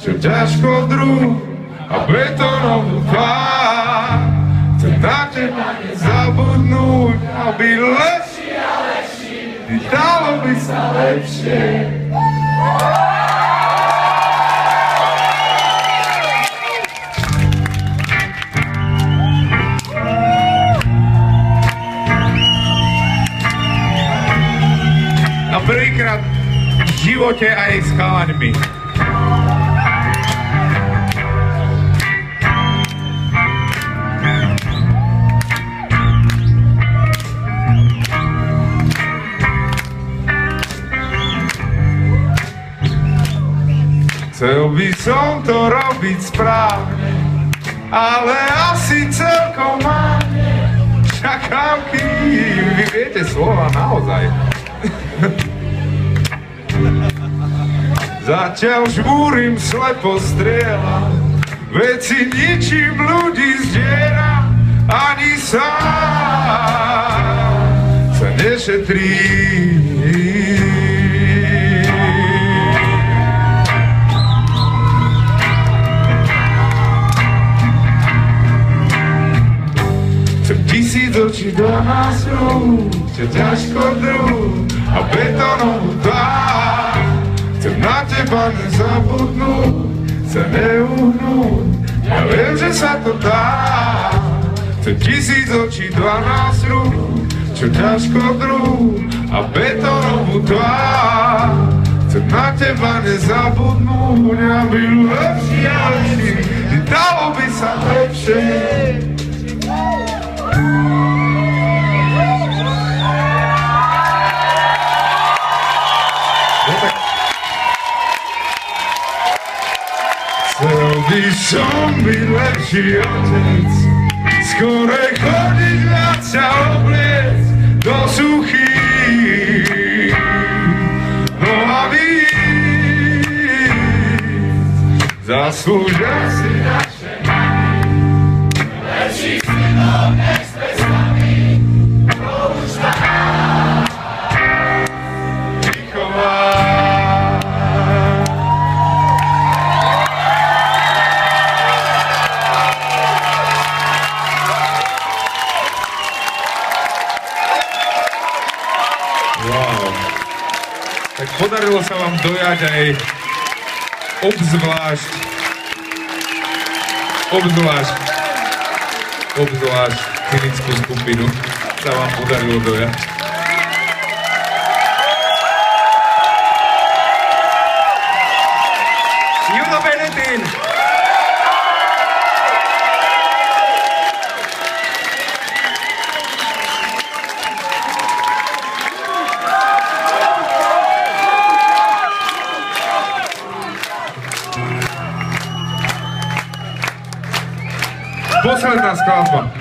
čo ťažko druh a betónovú tvár. Chcem na teba nezabudnúť a byť lepší a lepší, dalo by sa lepšie. A prvýkrát v živote aj s chalaňmi. Chcel by som to robiť správne, ale asi celkom máne. Čakám, kým vy viete slova naozaj. Zatiaľ žmúrim, slepo strieľam, veci ničím ľudí zdieram, ani sám sa nešetrí. Chcem 1000 očí do nás rúk, čo ťažko druh a betónovú tvár. Chcem na teba nezabudnúť, sa neuhnúť, ja viem, že sa to dá. Chcem 1000 očí, 12 rúk, čo ťažko druh a betónovú tvár. Chcem na teba nezabudnúť, a byť lepší a lepší, dalo by sa lepšie. Chcel by som byť lepší otec, skorej chodiť viac sa obliec do suchých nohavíc. Zaslúžia si naše mami, lepších synov nech s pestami už nás vychová. Wow. Tak podarilo sa vám dojať aj obzvlášť cynickú skupinu sa vám podarilo dojať. Juno Benetín! Posledná skladba.